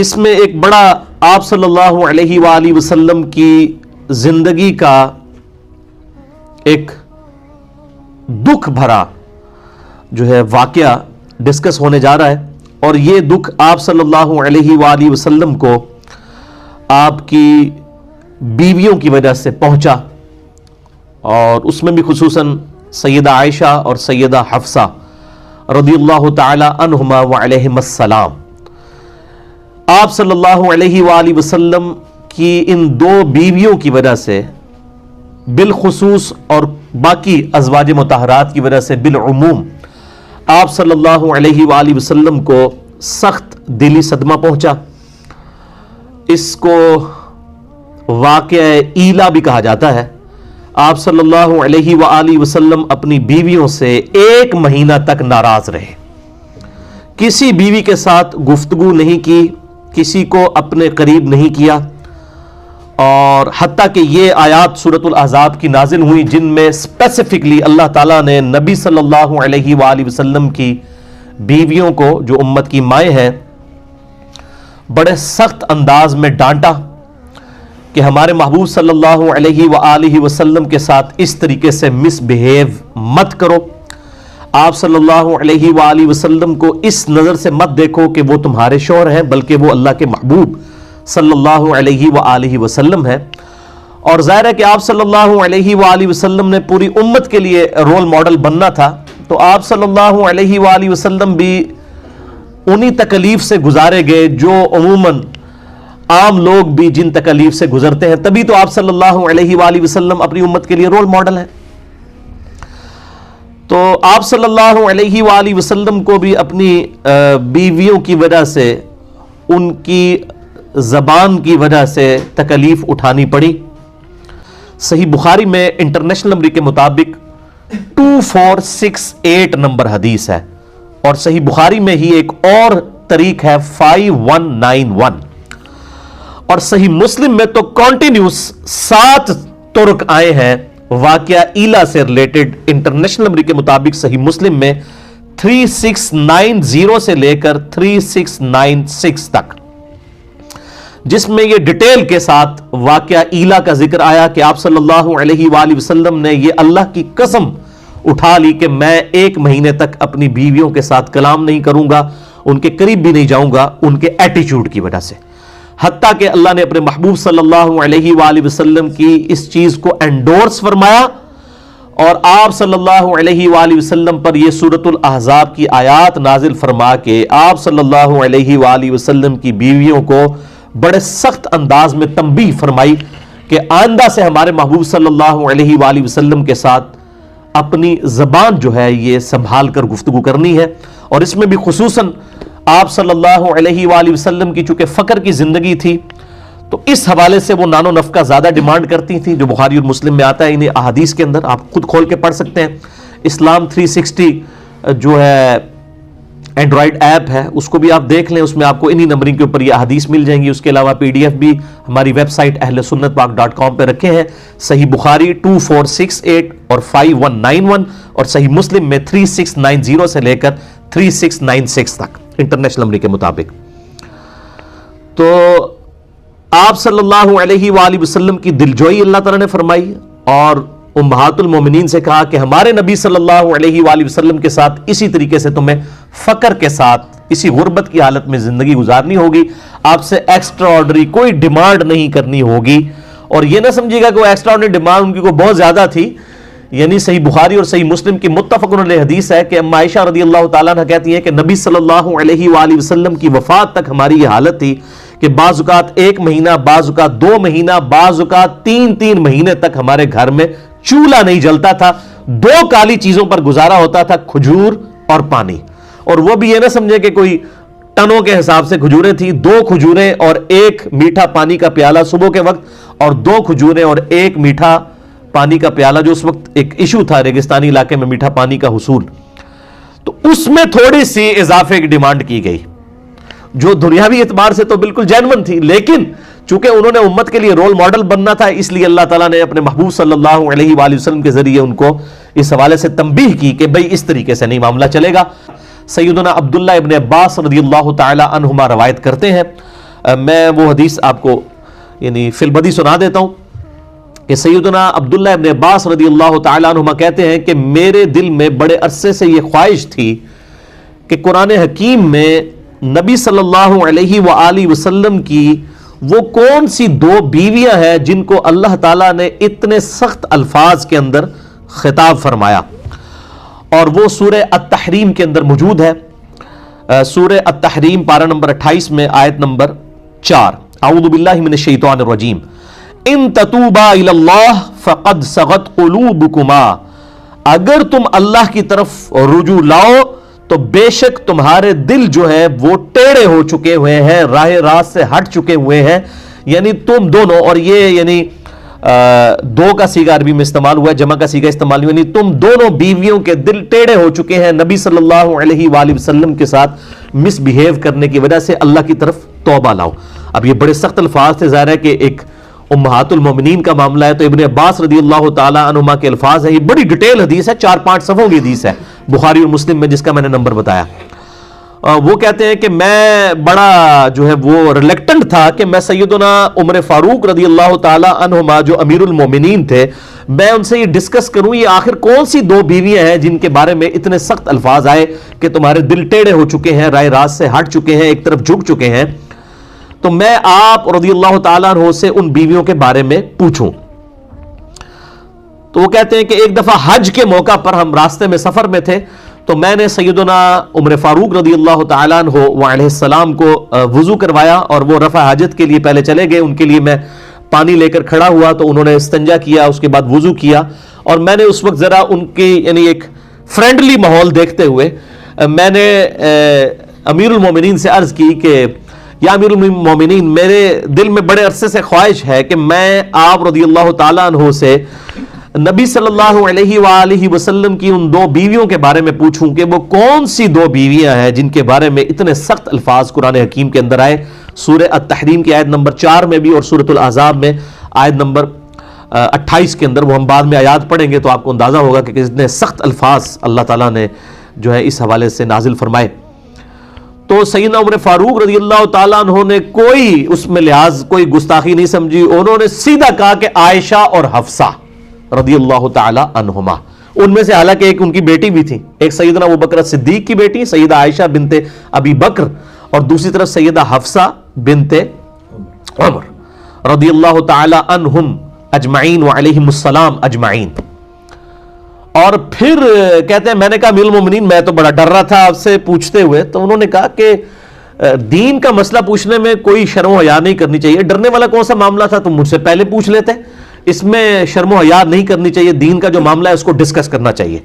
اس میں ایک بڑا آپ صلی اللہ علیہ وآلہ وسلم کی زندگی کا ایک دکھ بھرا جو ہے واقعہ ڈسکس ہونے جا رہا ہے، اور یہ دکھ آپ صلی اللہ علیہ وآلہ وسلم کو آپ کی بیویوں کی وجہ سے پہنچا، اور اس میں بھی خصوصاً سیدہ عائشہ اور سیدہ حفصہ رضی اللہ تعالی عنہما وعلیہم السلام۔ آپ صلی اللہ علیہ وآلہ وسلم کی ان دو بیویوں کی وجہ سے بالخصوص اور باقی ازواج مطہرات کی وجہ سے بالعموم آپ صلی اللہ علیہ وآلہ وسلم کو سخت دلی صدمہ پہنچا۔ اس کو واقعہ ایلا بھی کہا جاتا ہے۔ آپ صلی اللہ علیہ وآلہ وسلم اپنی بیویوں سے 1 مہینہ تک ناراض رہے، کسی بیوی کے ساتھ گفتگو نہیں کی، کسی کو اپنے قریب نہیں کیا، اور حتیٰ کہ یہ آیات سورۃ الاحزاب کی نازل ہوئی جن میں اسپیسیفکلی اللہ تعالیٰ نے نبی صلی اللہ علیہ وآلہ وسلم کی بیویوں کو جو امت کی مائیں ہیں بڑے سخت انداز میں ڈانٹا کہ ہمارے محبوب صلی اللہ علیہ وآلہ وسلم کے ساتھ اس طریقے سے مس بہیو مت کرو، آپ صلی اللہ علیہ وآلہ وسلم کو اس نظر سے مت دیکھو کہ وہ تمہارے شوہر ہیں، بلکہ وہ اللہ کے محبوب صلی اللہ علیہ وآلہ وسلم ہے۔ اور ظاہر ہے کہ آپ صلی اللہ علیہ وآلہ وسلم نے پوری امت کے لیے رول ماڈل بننا تھا، تو آپ صلی اللہ علیہ وآلہ وسلم بھی انہی تکلیف سے گزارے گئے جو عموماً عام لوگ بھی جن تکلیف سے گزرتے ہیں، تبھی تو آپ صلی اللہ علیہ وآلہ وسلم اپنی امت کے لیے رول ماڈل ہیں۔ تو آپ صلی اللہ علیہ وآلہ وسلم کو بھی اپنی بیویوں کی وجہ سے، ان کی زبان کی وجہ سے تکلیف اٹھانی پڑی۔ صحیح بخاری میں انٹرنیشنل نمبر کے مطابق 2468 نمبر حدیث ہے، اور صحیح بخاری میں ہی ایک اور طریق ہے 5191، اور صحیح مسلم میں تو کنٹینیوس 7 طرق آئے ہیں واقعہ ایلا سے ریلیٹڈ۔ انٹرنیشنل نمبر کے مطابق صحیح مسلم میں 3690 سے لے کر 3696 تک، جس میں یہ ڈیٹیل کے ساتھ واقعہ ایلا کا ذکر آیا کہ آپ صلی اللہ علیہ وآلہ وسلم نے یہ اللہ کی قسم اٹھا لی کہ میں 1 مہینے تک اپنی بیویوں کے ساتھ کلام نہیں کروں گا، ان کے قریب بھی نہیں جاؤں گا ان کے ایٹیچیوڈ کی وجہ سے، حتیٰ کہ اللہ نے اپنے محبوب صلی اللہ علیہ وآلہ وسلم کی اس چیز کو انڈورس فرمایا، اور آپ صلی اللہ علیہ وآلہ وسلم پر یہ سورۃ الاحزاب کی آیات نازل فرما کے آپ صلی اللہ علیہ وآلہ وسلم کی بیویوں کو بڑے سخت انداز میں تنبیہ فرمائی کہ آئندہ سے ہمارے محبوب صلی اللہ علیہ وآلہ وسلم کے ساتھ اپنی زبان جو ہے یہ سنبھال کر گفتگو کرنی ہے۔ اور اس میں بھی خصوصاً آپ صلی اللہ علیہ وآلہ وسلم کی چونکہ فقر کی زندگی تھی، تو اس حوالے سے وہ نان و نفقہ زیادہ ڈیمانڈ کرتی تھی، جو بخاری اور مسلم میں آتا ہے انہیں احادیث کے اندر، آپ خود کھول کے پڑھ سکتے ہیں۔ اسلام 360 جو ہے اینڈرائڈ ایپ ہے، اس کو بھی آپ دیکھ لیں، اس میں آپ کو انہی نمبرنگ کے اوپر یہ احادیث مل جائیں گی۔ اس کے علاوہ PDF بھی ہماری ویب سائٹ اہلسنتپاک.com پہ رکھے ہیں، صحیح بخاری 2468 اور 5191، اور صحیح مسلم میں 3690 سے لے کر 3696 تک انٹرنیشنل نمبر کے مطابق۔ تو آپ صلی اللہ علیہ وآلہ وسلم کی دلجوئی اللہ تعالیٰ نے فرمائی، اور امہات المومنین سے کہا کہ ہمارے نبی صلی اللہ علیہ وآلہ وسلم کے ساتھ اسی طریقے سے تمہیں فقر کے ساتھ اسی غربت کی حالت میں زندگی گزارنی ہوگی، آپ سے ایکسٹرا آرڈنری کوئی ڈیمانڈ نہیں کرنی ہوگی۔ اور یہ نہ سمجھیے گا کہ وہ ایکسٹرا آرڈنری ڈیمانڈ ان کی کو بہت زیادہ تھی، یعنی صحیح بخاری اور صحیح مسلم کی متفق علیہ حدیث ہے کہ اما عائشہ رضی اللہ تعالیٰ عنہ کہتی ہیں کہ نبی صلی اللہ علیہ وآلہ وسلم کی وفات تک ہماری یہ حالت تھی کہ بعض اوقات 1 مہینہ، بعض اوقات 2 مہینہ، بعض اوقات 3 مہینے تک ہمارے گھر میں چولہا نہیں جلتا تھا، 2 کالی چیزوں پر گزارا ہوتا تھا، کھجور اور پانی۔ اور وہ بھی یہ نہ سمجھے کہ کوئی ٹنوں کے حساب سے کھجوریں تھیں، 2 کھجوریں اور 1 میٹھا پانی کا پیالہ صبح کے وقت، اور 2 کھجوریں اور 1 میٹھا پانی کا پیالہ، جو اس وقت ایک ایشو تھا ریگستانی علاقے میں میٹھا پانی کا حصول، تو اس میں تھوڑی سی اضافے کی ڈیمانڈ کی گئی جو دنیاوی اعتبار سے تو بالکل جینون تھی، لیکن چونکہ انہوں نے امت کے لیے رول ماڈل بننا تھا، اس لیے اللہ تعالیٰ نے اپنے محبوب صلی اللہ علیہ وآلہ وسلم کے ذریعے ان کو اس حوالے سے تنبیہ کی کہ بھئی اس طریقے سے نہیں معاملہ چلے گا۔ سیدنا عبداللہ ابن عباس رضی اللہ تعالی عنہما روایت کرتے ہیں میں وہ حدیث آپ کو یعنی فی البدی سنا دیتا ہوں کہ سیدنا عبداللہ ابن عباس رضی اللہ تعالیٰ عنہما کہتے ہیں کہ میرے دل میں بڑے عرصے سے یہ خواہش تھی کہ قرآن حکیم میں نبی صلی اللہ علیہ وآلہ وسلم کی وہ کون سی دو بیویاں ہیں جن کو اللہ تعالیٰ نے اتنے سخت الفاظ کے اندر خطاب فرمایا، اور وہ سورہ التحریم کے اندر موجود ہے. سورہ التحریم پارہ نمبر 28 میں آیت نمبر 4، اعوذ باللہ من الشیطان الرجیم، ان تتوبا الی اللہ فقد صغت قلوبکما، اگر تم اللہ کی طرف رجوع لاؤ تو بے شک تمہارے دل جو ہے وہ ٹیڑے ہو چکے ہوئے ہیں، راہ راست سے ہٹ چکے ہوئے ہیں. یعنی تم دونوں، اور یہ یعنی دو کا سیغہ عربی میں استعمال ہوا ہے، جمع کا سیغہ استعمال ہوا، یعنی تم دونوں بیویوں کے دل ٹیڑے ہو چکے ہیں نبی صلی اللہ علیہ وآلہ وسلم کے ساتھ مس بیہیو کرنے کی وجہ سے، اللہ کی طرف توبہ لاؤ. اب یہ بڑے سخت الفاظ تھے، ظاہر ہے کہ ایک امہات المومنین کا معاملہ ہے، تو ابن عباس رضی اللہ تعالی عنہما کے الفاظ ہیں. یہ بڑی ڈیٹیل حدیث ہے، 4-5 صفحوں کی حدیث ہے بخاری اور مسلم میں، جس کا میں نے نمبر بتایا. وہ کہتے ہیں کہ میں بڑا جو ہے وہ ریلیکٹنٹ تھا کہ میں سیدنا عمر فاروق رضی اللہ تعالی عنہما جو امیر المومنین تھے، میں ان سے یہ ڈسکس کروں یہ آخر کون سی دو بیویاں ہیں جن کے بارے میں اتنے سخت الفاظ آئے کہ تمہارے دل ٹیڑے ہو چکے ہیں، رائے راست سے ہٹ چکے ہیں، ایک طرف جھک چکے ہیں. تو میں آپ رضی اللہ تعالیٰ عنہ سے ان بیویوں کے بارے میں پوچھوں. تو وہ کہتے ہیں کہ ایک دفعہ حج کے موقع پر ہم راستے میں سفر میں تھے، تو میں نے سیدنا عمر فاروق رضی اللہ تعالیٰ عنہ وعلیہ السلام کو وضو کروایا، اور وہ رفع حاجت کے لیے پہلے چلے گئے، ان کے لیے میں پانی لے کر کھڑا ہوا تو انہوں نے استنجا کیا، اس کے بعد وضو کیا. اور میں نے اس وقت ذرا ان کی یعنی ایک فرینڈلی ماحول دیکھتے ہوئے میں نے امیر المومنین سے عرض کی کہ یا امیر المومنین، میرے دل میں بڑے عرصے سے خواہش ہے کہ میں آپ رضی اللہ تعالیٰ عنہ سے نبی صلی اللہ علیہ وآلہ وسلم کی ان دو بیویوں کے بارے میں پوچھوں کہ وہ کون سی دو بیویاں ہیں جن کے بارے میں اتنے سخت الفاظ قرآن حکیم کے اندر آئے. سورہ التحریم کی آیت نمبر 4 میں بھی اور سورۃ الاحزاب میں آیت نمبر 28 کے اندر. وہ ہم بعد میں آیات پڑھیں گے تو آپ کو اندازہ ہوگا کہ کتنے سخت الفاظ اللہ تعالیٰ نے جو ہے اس حوالے سے نازل فرمائے. تو سیدنا عمر فاروق رضی اللہ تعالیٰ عنہ نے کوئی اس میں لحاظ، کوئی گستاخی نہیں سمجھی. انہوں نے سیدھا کہا کہ عائشہ اور حفصہ رضی اللہ تعالی عنہما، ان میں سے حالانکہ ایک ان کی بیٹی بھی تھی، ایک سیدنا ابوبکر صدیق کی بیٹی سیدہ عائشہ بنت ابی بکر، اور دوسری طرف سیدہ حفصہ بنت عمر رضی اللہ تعالی عنہم اجمعین وعلیہم السلام اجمعین. اور پھر کہتے ہیں میں نے کہا امیر المومنین میں تو بڑا ڈر رہا تھا آپ سے پوچھتے ہوئے. تو انہوں نے کہا کہ دین کا مسئلہ پوچھنے میں کوئی شرم و حیا نہیں کرنی چاہیے، ڈرنے والا کون سا معاملہ تھا، تم مجھ سے پہلے پوچھ لیتے، اس میں شرم و حیا نہیں کرنی چاہیے، دین کا جو معاملہ ہے اس کو ڈسکس کرنا چاہیے.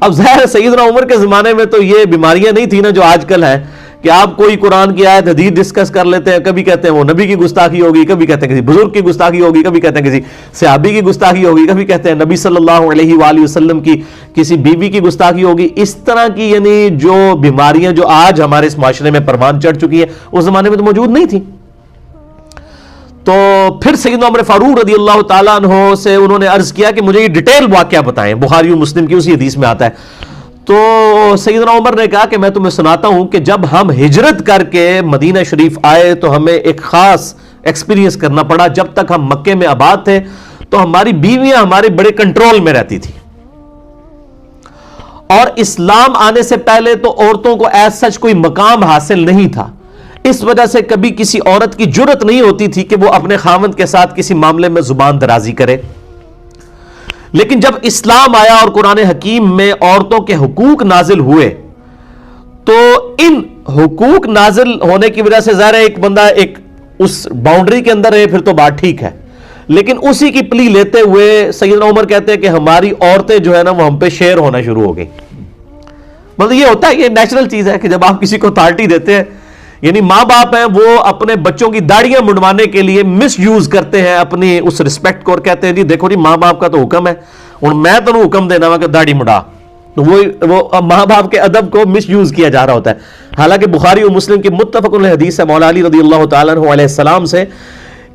اب ظاہر سیدنا عمر کے زمانے میں تو یہ بیماریاں نہیں تھی نا جو آج کل ہے کہ آپ کوئی قرآن کی آیت حدیث ڈسکس کر لیتے ہیں، کبھی کہتے ہیں وہ نبی کی گستاخی ہوگی، کبھی کہتے ہیں کسی بزرگ کی گستاخی ہوگی، کبھی کہتے ہیں کسی صحابی کی گستاخی ہوگی، کبھی کہتے ہیں نبی صلی اللہ علیہ وآلہ وسلم کی کسی بیوی کی گستاخی ہوگی. اس طرح کی یعنی جو بیماریاں جو آج ہمارے اس معاشرے میں پروان چڑھ چکی ہیں اس زمانے میں تو موجود نہیں تھی. تو پھر سیدنا عمر فاروق رضی اللہ تعالیٰ عنہ سے انہوں نے عرض کیا کہ مجھے یہ ڈیٹیل واقعہ بتائیں، بخاری و مسلم کی اسی حدیث میں آتا ہے. تو سیدنا عمر نے کہا کہ میں تمہیں سناتا ہوں کہ جب ہم ہجرت کر کے مدینہ شریف آئے تو ہمیں ایک خاص ایکسپیرینس کرنا پڑا. جب تک ہم مکے میں آباد تھے تو ہماری بیویاں ہمارے بڑے کنٹرول میں رہتی تھی، اور اسلام آنے سے پہلے تو عورتوں کو ایز سچ کوئی مقام حاصل نہیں تھا. اس وجہ سے کبھی کسی عورت کی جرت نہیں ہوتی تھی کہ وہ اپنے خاوند کے ساتھ کسی معاملے میں زبان درازی کرے. لیکن جب اسلام آیا اور قرآن حکیم میں عورتوں کے حقوق نازل ہوئے تو ان حقوق نازل ہونے کی وجہ سے ظاہر ہے ایک بندہ ایک اس باؤنڈری کے اندر ہے پھر تو بات ٹھیک ہے، لیکن اسی کی پلی لیتے ہوئے سیدنا عمر کہتے ہیں کہ ہماری عورتیں جو ہے نا وہ ہم پہ شیر ہونا شروع ہو گئی. مطلب یہ ہوتا ہے، یہ نیچرل چیز ہے کہ جب آپ کسی کو اتھارٹی دیتے ہیں، یعنی ماں باپ ہیں وہ اپنے بچوں کی داڑیاں منڈوانے کے لیے مس یوز کرتے ہیں اپنی اس رسپیکٹ کو، اور کہتے ہیں جی دیکھو جی ماں باپ کا تو حکم ہے، اور میں تو حکم دینا ہوا کہ داڑھی مڈا. تو وہ ماں باپ کے ادب کو مس یوز کیا جا رہا ہوتا ہے. حالانکہ بخاری و مسلم کی متفق علیہ حدیث ہے مولا علی رضی اللہ تعالیٰ عنہ علیہ السلام سے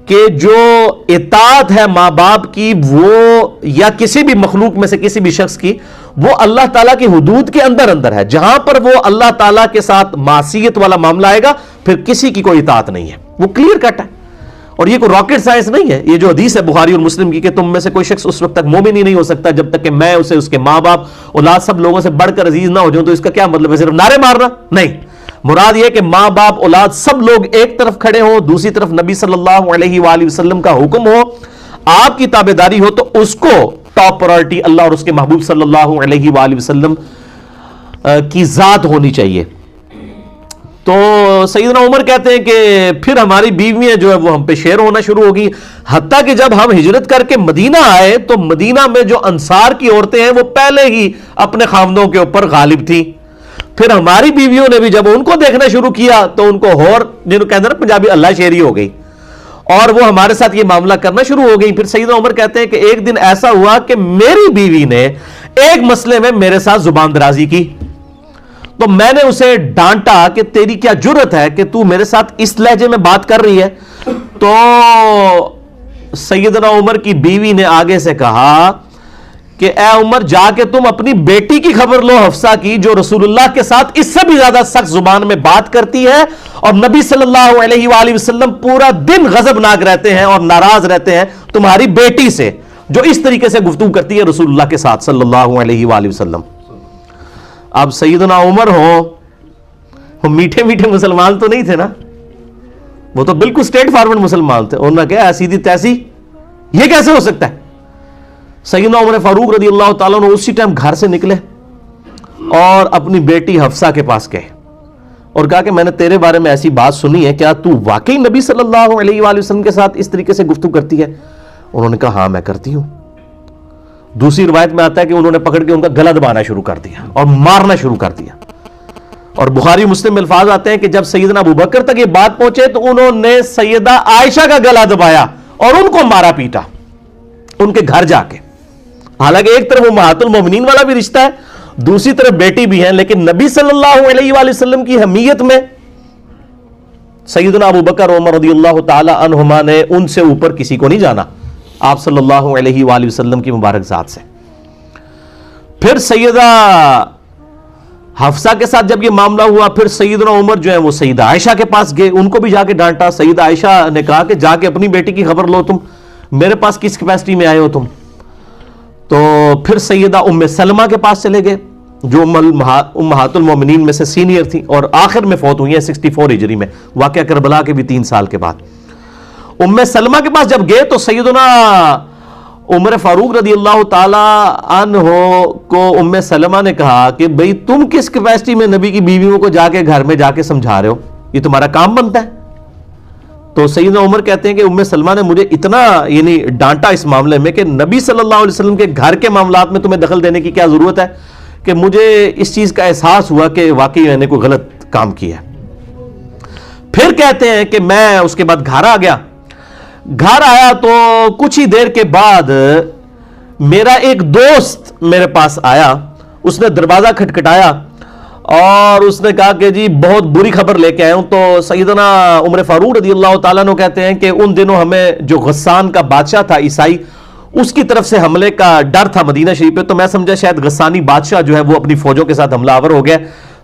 کہ جو اطاعت ہے ماں باپ کی وہ یا کسی بھی مخلوق میں سے کسی بھی شخص کی، وہ اللہ تعالیٰ کی حدود کے اندر ہے. جہاں پر وہ اللہ تعالیٰ کے ساتھ معصیت والا معاملہ آئے گا پھر کسی کی کوئی اطاعت نہیں ہے. وہ کلیئر کٹ ہے, اور یہ کوئی راکٹ سائنس نہیں ہے. یہ جو حدیث ہے بخاری اور مسلم کی کہ تم میں سے کوئی شخص اس وقت تک مومن ہی نہیں ہو سکتا جب تک کہ میں اسے, اس کے ماں باپ, اولاد, سب لوگوں سے بڑھ کر عزیز نہ ہو جاؤں. تو اس کا کیا مطلب ہے, صرف نعرے مارنا نہیں, مراد یہ کہ ماں باپ, اولاد, سب لوگ ایک طرف کھڑے ہوں, دوسری طرف نبی صلی اللہ علیہ وآلہ وسلم کا حکم ہو, آپ کی تابعداری ہو, تو اس کو ٹاپ پرائرٹی اللہ اور اس کے محبوب صلی اللہ علیہ وآلہ وسلم کی ذات ہونی چاہیے. تو سیدنا عمر کہتے ہیں کہ پھر ہماری بیویاں جو ہے وہ ہم پہ شیر ہونا شروع ہوگی, حتیٰ کہ جب ہم ہجرت کر کے مدینہ آئے تو مدینہ میں جو انصار کی عورتیں ہیں وہ پہلے ہی اپنے خاوندوں کے اوپر غالب تھیں. پھر ہماری بیویوں نے بھی جب ان کو دیکھنا شروع کیا تو ان کو ہور, جنہوں کہتے ہیں نا پنجابی, اللہ شیری ہو گئی, اور وہ ہمارے ساتھ یہ معاملہ کرنا شروع ہو گئی. پھر سیدنا عمر کہتے ہیں کہ ایک دن ایسا ہوا کہ میری بیوی نے ایک مسئلے میں میرے ساتھ زبان درازی کی, تو میں نے اسے ڈانٹا کہ تیری کیا جرت ہے کہ تو میرے ساتھ اس لہجے میں بات کر رہی ہے. تو سیدنا عمر کی بیوی نے آگے سے کہا کہ اے عمر, جا کے تم اپنی بیٹی کی خبر لو حفصہ کی, جو رسول اللہ کے ساتھ اس سے بھی زیادہ سخت زبان میں بات کرتی ہے, اور نبی صلی اللہ علیہ وآلہ وسلم پورا دن غضبناک رہتے ہیں اور ناراض رہتے ہیں تمہاری بیٹی سے, جو اس طریقے سے گفتگو کرتی ہے رسول اللہ کے ساتھ صلی اللہ علیہ وآلہ وسلم. اب سیدنا عمر وہ میٹھے میٹھے مسلمان تو نہیں تھے نا, وہ تو بالکل اسٹریٹ فارورڈ مسلمان تھے. انہوں نے کہا سیدھی تیسی, یہ کیسے ہو سکتا ہے. سیدنا عمر فاروق رضی اللہ تعالیٰ نے اسی ٹائم گھر سے نکلے اور اپنی بیٹی حفصہ کے پاس گئے اور کہا کہ میں نے تیرے بارے میں ایسی بات سنی ہے, کیا تو واقعی نبی صلی اللہ علیہ وآلہ وسلم کے ساتھ اس طریقے سے گفتگو کرتی ہے. انہوں نے کہا ہاں میں کرتی ہوں. دوسری روایت میں آتا ہے کہ انہوں نے پکڑ کے ان کا گلا دبانا شروع کر دیا اور مارنا شروع کر دیا. اور بخاری مسلم میں الفاظ آتے ہیں کہ جب سیدنا ابو بکر تک یہ بات پہنچے تو انہوں نے سیدہ عائشہ کا گلا دبایا اور ان کو مارا پیٹا ان کے گھر جا کے. حالانکہ ایک طرف امہات المومنین والا بھی رشتہ ہے, دوسری طرف بیٹی بھی ہے, لیکن نبی صلی اللہ علیہ وآلہ وسلم کی حمیت میں سیدنا ابو بکر عمر رضی اللہ تعالی عنہما نے ان سے اوپر کسی کو نہیں جانا, آپ صلی اللہ علیہ وآلہ وسلم کی مبارک ذات سے. پھر سیدہ حفصہ کے ساتھ جب یہ معاملہ ہوا, پھر سیدنا عمر جو ہے وہ سیدہ عائشہ کے پاس گئے, ان کو بھی جا کے ڈانٹا. سیدہ عائشہ نے کہا کہ جا کے اپنی بیٹی کی خبر لو, تم میرے پاس کس کیپیسٹی میں آئے ہو تم. تو پھر سیدہ ام سلمہ کے پاس چلے گئے جو امہات المومنین میں سے سینئر تھی اور آخر میں فوت ہوئی ہیں 64 ہجری میں, واقعہ کربلا کے بھی 3 سال کے بعد. ام سلمہ کے پاس جب گئے تو سیدنا عمر فاروق رضی اللہ تعالی عنہ کو ام سلمہ نے کہا کہ بھئی تم کس کیپیسٹی میں نبی کی بیویوں کو جا کے گھر میں جا کے سمجھا رہے ہو, یہ تمہارا کام بنتا ہے. تو سیدنا عمر کہتے ہیں کہ ام سلمہ نے مجھے اتنا یعنی ڈانٹا اس معاملے میں کہ نبی صلی اللہ علیہ وسلم کے گھر کے معاملات میں تمہیں دخل دینے کی کیا ضرورت ہے, کہ مجھے اس چیز کا احساس ہوا کہ واقعی میں نے کوئی غلط کام کیا. پھر کہتے ہیں کہ میں اس کے بعد گھر آیا تو کچھ ہی دیر کے بعد میرا ایک دوست میرے پاس آیا, اس نے دروازہ کھٹکھٹایا اور اس نے کہا کہ جی بہت بری خبر لے کے آیا ہوں. تو سیدنا عمر فاروق رضی اللہ تعالیٰ عنہ کہتے ہیں کہ ان دنوں ہمیں جو غسان کا بادشاہ تھا عیسائی, اس کی طرف سے حملے کا ڈر تھا مدینہ شریف پہ, تو میں سمجھا شاید غسانی بادشاہ جو ہے وہ اپنی فوجوں کے ساتھ حملہ آور ہو گیا.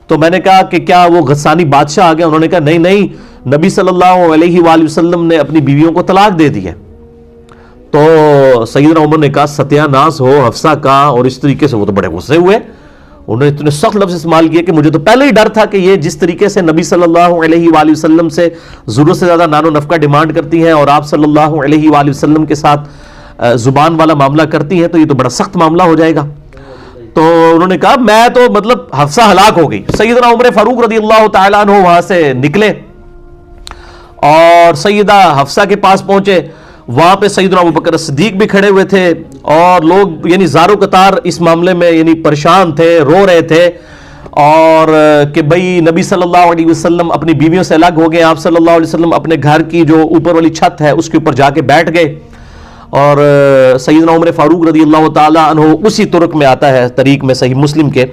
تو میں نے کہا کہ کیا وہ غسانی بادشاہ آ گیا. انہوں نے کہا نہیں, نبی صلی اللہ علیہ وآلہ وسلم نے اپنی بیویوں کو طلاق دے دی ہے. تو سیدنا عمر نے کہا ستیہ ناس ہو حفصہ کا, اور اس طریقے سے وہ تو بڑے غصے ہوئے, انہوں نے اتنے سخت لفظ استعمال کیے کہ مجھے تو پہلے ہی ڈر تھا کہ یہ جس طریقے سے نبی صلی اللہ علیہ وآلہ وسلم سے ضرورت سے زیادہ نان و نفقہ ڈیمانڈ کرتی ہیں اور آپ صلی اللہ علیہ وآلہ وسلم کے ساتھ زبان والا معاملہ کرتی ہیں, تو یہ تو بڑا سخت معاملہ ہو جائے گا. تو انہوں نے کہا میں تو مطلب حفصہ ہلاک ہو گئی. سیدنا عمر فاروق رضی اللہ تعالیٰ عنہ وہاں سے نکلے اور سیدہ حفصہ کے پاس پہنچے. وہاں پہ سیدنا ابوبکر صدیق بھی کھڑے ہوئے تھے اور لوگ یعنی زارو قطار اس معاملے میں یعنی پریشان تھے, رو رہے تھے, اور کہ بھئی نبی صلی اللہ علیہ وسلم اپنی بیویوں سے الگ ہو گئے. آپ صلی اللہ علیہ وسلم اپنے گھر کی جو اوپر والی چھت ہے اس کے اوپر جا کے بیٹھ گئے, اور سیدنا عمر فاروق رضی اللہ تعالی عنہ اسی طرق میں آتا ہے طریق میں صحیح مسلم کے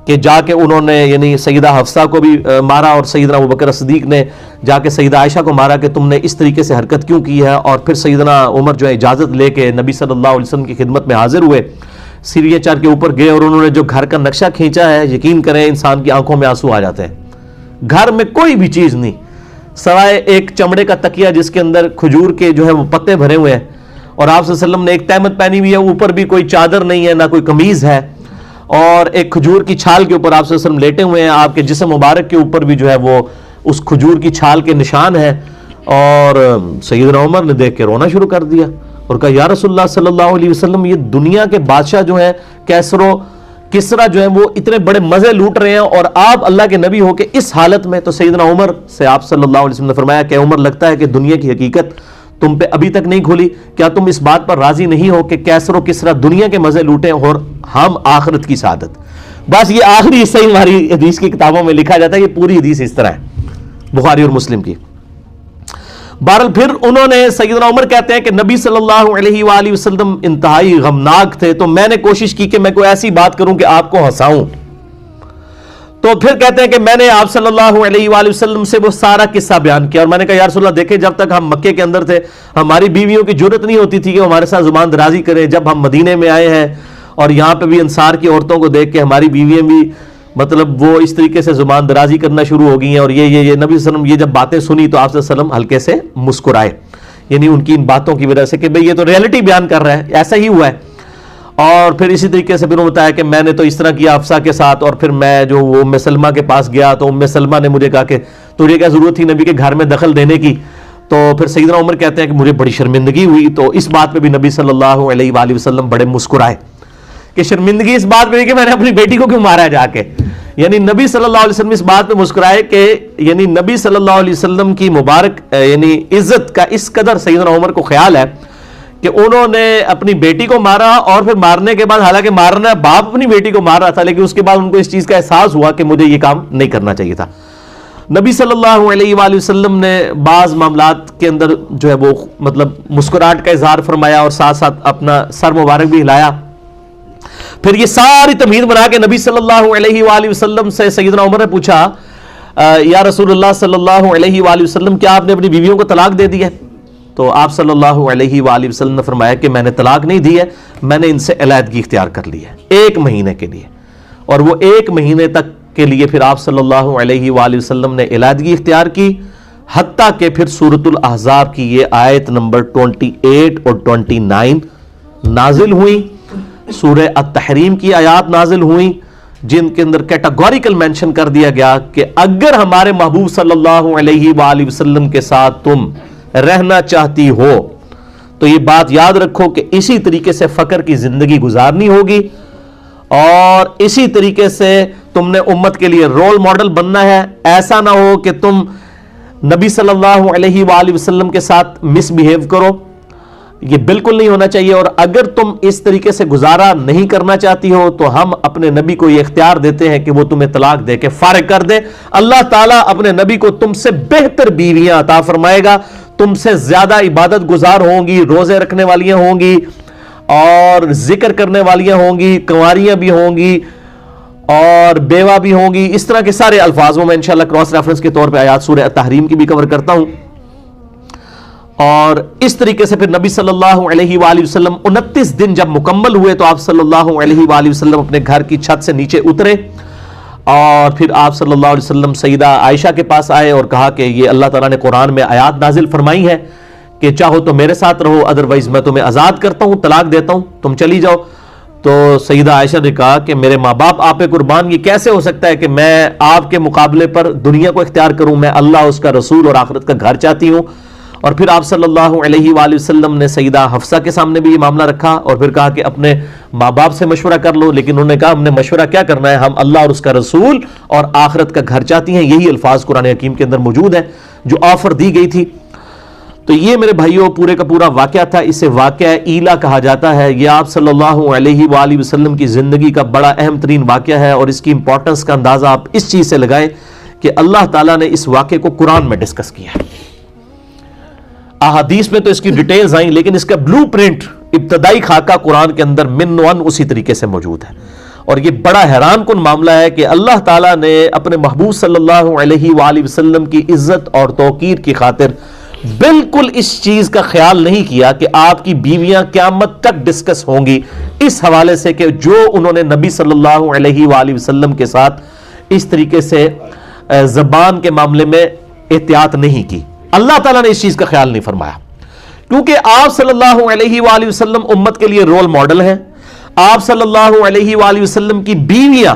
کہ جا کے انہوں نے یعنی سیدہ حفصہ کو بھی مارا اور سیدنا ابوبکر صدیق نے جا کے سیدہ عائشہ کو مارا کہ تم نے اس طریقے سے حرکت کیوں کی ہے. اور پھر سیدنا عمر جو ہے اجازت لے کے نبی صلی اللہ علیہ وسلم کی خدمت میں حاضر ہوئے, سیڑھیاں چڑھ کے اوپر گئے اور انہوں نے جو گھر کا نقشہ کھینچا ہے, یقین کریں انسان کی آنکھوں میں آنسو آ جاتے ہیں. گھر میں کوئی بھی چیز نہیں, سوائے ایک چمڑے کا تکیہ جس کے اندر کھجور کے جو ہے وہ پتے بھرے ہوئے ہیں، اور آپ صلی اللہ علیہ وسلم نے ایک تہمت پہنی ہوئی ہے، اوپر بھی کوئی چادر نہیں ہے، نہ کوئی قمیض ہے، اور ایک کھجور کی چھال کے اوپر آپ صلی اللہ علیہ وسلم لیٹے ہوئے ہیں، آپ کے جسم مبارک کے اوپر بھی جو ہے وہ اس کھجور کی چھال کے نشان ہے. اور سیدنا عمر نے دیکھ کے رونا شروع کر دیا اور کہا یا رسول اللہ صلی اللہ علیہ وسلم، یہ دنیا کے بادشاہ جو ہیں کیسر و کسرا جو ہیں وہ اتنے بڑے مزے لوٹ رہے ہیں، اور آپ اللہ کے نبی ہو کے اس حالت میں. تو سیدنا عمر سے آپ صلی اللہ علیہ وسلم نے فرمایا کہ عمر، لگتا ہے کہ دنیا کی حقیقت تم پہ ابھی تک نہیں کھلی. کیا تم اس بات پر راضی نہیں ہو کہ کیسر و کسرا دنیا کے مزے لوٹیں اور ہم آخرت کی سعادت؟ بس یہ آخری حصہ ہی ہماری حدیث کی کتابوں میں لکھا جاتا ہے، یہ پوری حدیث اس طرح ہے بخاری اور مسلم کی. بہرحال پھر انہوں نے، سیدنا عمر کہتے ہیں کہ نبی صلی اللہ علیہ وآلہ وسلم انتہائی غمناک تھے، تو میں نے کوشش کی کہ میں کوئی ایسی بات کروں کہ آپ کو ہنساؤں. تو پھر کہتے ہیں کہ میں نے آپ صلی اللہ علیہ وآلہ وسلم سے وہ سارا قصہ بیان کیا، اور میں نے کہا یا رسول اللہ دیکھیں، جب تک ہم مکے کے اندر تھے ہماری بیویوں کی جرت نہیں ہوتی تھی کہ ہمارے ساتھ زبان درازی کریں. جب ہم مدینے میں آئے ہیں اور یہاں پہ بھی انصار کی عورتوں کو دیکھ کے ہماری بیویاں بھی مطلب وہ اس طریقے سے زبان درازی کرنا شروع ہو گئی ہیں. اور یہ نبی صلی اللہ علیہ وسلم یہ جب باتیں سنی تو آپ صلی اللہ علیہ وسلم ہلکے سے مسکرائے، یعنی ان کی ان باتوں کی وجہ سے کہ بھئی یہ تو ریئلٹی بیان کر رہا ہے، ایسا ہی ہوا ہے. اور پھر اسی طریقے سے پھر انہوں نے بتایا کہ میں نے تو اس طرح کیا حفصہ کے ساتھ، اور پھر میں جو وہ ام سلمہ کے پاس گیا تو ام سلمہ نے مجھے کہا کہ تجھے کیا ضرورت تھی نبی کے گھر میں دخل دینے کی. تو پھر سیدنا عمر کہتے ہیں کہ مجھے بڑی شرمندگی ہوئی. تو اس بات پہ بھی نبی صلی اللہ علیہ وآلہ وسلم بڑے مسکرائے کہ شرمندگی اس بات پہ کہ میں نے اپنی بیٹی کو کیوں مارا جا کے. یعنی نبی صلی اللہ علیہ وسلم اس بات پہ مسکرائے کہ یعنی نبی صلی اللہ علیہ وسلم کی مبارک یعنی عزت کا اس قدر سیدنا عمر کو خیال ہے کہ انہوں نے اپنی بیٹی کو مارا، اور پھر مارنے کے بعد، حالانکہ مارنا باپ اپنی بیٹی کو مار رہا تھا، لیکن اس کے بعد ان کو اس چیز کا احساس ہوا کہ مجھے یہ کام نہیں کرنا چاہیے تھا. نبی صلی اللہ علیہ وآلہ وسلم نے بعض معاملات کے اندر جو ہے وہ مطلب مسکراہٹ کا اظہار فرمایا اور ساتھ ساتھ اپنا سر مبارک بھی ہلایا. پھر یہ ساری تمہید بنا کے نبی صلی اللہ علیہ وآلہ وسلم سے سیدنا عمر نے پوچھا یا رسول اللہ صلی اللہ علیہ وآلہ وسلم، کیا آپ نے اپنی بیویوں کو طلاق دے دی ہے؟ تو آپ صلی اللہ علیہ وآلہ وسلم نے فرمایا کہ میں نے طلاق نہیں دی ہے، میں نے ان سے علیحدگی اختیار کر لی ہے 1 مہینے کے لیے. اور وہ 1 مہینے تک کے لیے پھر آپ صلی اللہ علیہ وآلہ وسلم نے علیحدگی اختیار کی، حتیٰ کہ پھر سورۃ الاحزاب کی یہ آیت نمبر 28 اور 29 نازل ہوئی، سورہ التحریم کی آیات نازل ہوئیں، جن کے اندر کیٹاگوریکل مینشن کر دیا گیا کہ اگر ہمارے محبوب صلی اللہ علیہ وآلہ وسلم کے ساتھ تم رہنا چاہتی ہو تو یہ بات یاد رکھو کہ اسی طریقے سے فقر کی زندگی گزارنی ہوگی، اور اسی طریقے سے تم نے امت کے لیے رول ماڈل بننا ہے. ایسا نہ ہو کہ تم نبی صلی اللہ علیہ وآلہ وسلم کے ساتھ مس بیہیو کرو، یہ بالکل نہیں ہونا چاہیے. اور اگر تم اس طریقے سے گزارا نہیں کرنا چاہتی ہو تو ہم اپنے نبی کو یہ اختیار دیتے ہیں کہ وہ تمہیں طلاق دے کے فارغ کر دے. اللہ تعالیٰ اپنے نبی کو تم سے بہتر بیویاں عطا فرمائے گا، تم سے زیادہ عبادت گزار ہوں گی، روزے رکھنے والیاں ہوں گی، اور ذکر کرنے والیاں ہوں گی، کنواریاں بھی ہوں گی، اور بیوہ بھی ہوں گی. اس طرح کے سارے الفاظوں میں انشاءاللہ کراس ریفرنس کے طور پہ آیات سورہ التحریم کی بھی کور کرتا ہوں. اور اس طریقے سے پھر نبی صلی اللہ علیہ وآلہ وسلم 29 دن جب مکمل ہوئے تو آپ صلی اللہ علیہ وآلہ وسلم اپنے گھر کی چھت سے نیچے اترے، اور پھر آپ صلی اللہ علیہ وسلم سیدہ عائشہ کے پاس آئے اور کہا کہ یہ اللہ تعالیٰ نے قرآن میں آیات نازل فرمائی ہے کہ چاہو تو میرے ساتھ رہو، ادروائز میں تمہیں آزاد کرتا ہوں، طلاق دیتا ہوں، تم چلی جاؤ. تو سیدہ عائشہ نے کہا کہ میرے ماں باپ آپ پہ قربان، یہ کیسے ہو سکتا ہے کہ میں آپ کے مقابلے پر دنیا کو اختیار کروں؟ میں اللہ، اس کا رسول اور آخرت کا گھر چاہتی ہوں. اور پھر آپ صلی اللہ علیہ وآلہ وسلم نے سیدہ حفصہ کے سامنے بھی یہ معاملہ رکھا، اور پھر کہا کہ اپنے ماں باپ سے مشورہ کر لو. لیکن انہوں نے کہا ہم نے مشورہ کیا کرنا ہے، ہم اللہ اور اس کا رسول اور آخرت کا گھر چاہتی ہیں. یہی الفاظ قرآن حکیم کے اندر موجود ہیں جو آفر دی گئی تھی. تو یہ میرے بھائیوں پورے کا پورا واقعہ تھا. اسے واقعہ ایلا کہا جاتا ہے. یہ آپ صلی اللہ علیہ وآلہ وسلم کی زندگی کا بڑا اہم ترین واقعہ ہے، اور اس کی امپورٹنس کا اندازہ آپ اس چیز سے لگائیں کہ اللہ تعالیٰ نے اس واقعے کو قرآن میں ڈسکس کیا ہے. احادیث میں تو اس کی ڈیٹیلز آئیں، لیکن اس کا بلو پرنٹ، ابتدائی خاکہ قرآن کے اندر من ون اسی طریقے سے موجود ہے. اور یہ بڑا حیران کن معاملہ ہے کہ اللہ تعالیٰ نے اپنے محبوب صلی اللہ علیہ وآلہ وسلم کی عزت اور توقیر کی خاطر بالکل اس چیز کا خیال نہیں کیا کہ آپ کی بیویاں قیامت تک ڈسکس ہوں گی، اس حوالے سے کہ جو انہوں نے نبی صلی اللہ علیہ وآلہ وسلم کے ساتھ اس طریقے سے زبان کے معاملے میں احتیاط نہیں کی. اللہ تعالیٰ نے اس چیز کا خیال نہیں فرمایا, کیونکہ آپ صلی اللہ علیہ وآلہ وسلم امت کے لیے رول ماڈل ہیں. آپ صلی اللہ علیہ وآلہ وسلم کی بیویاں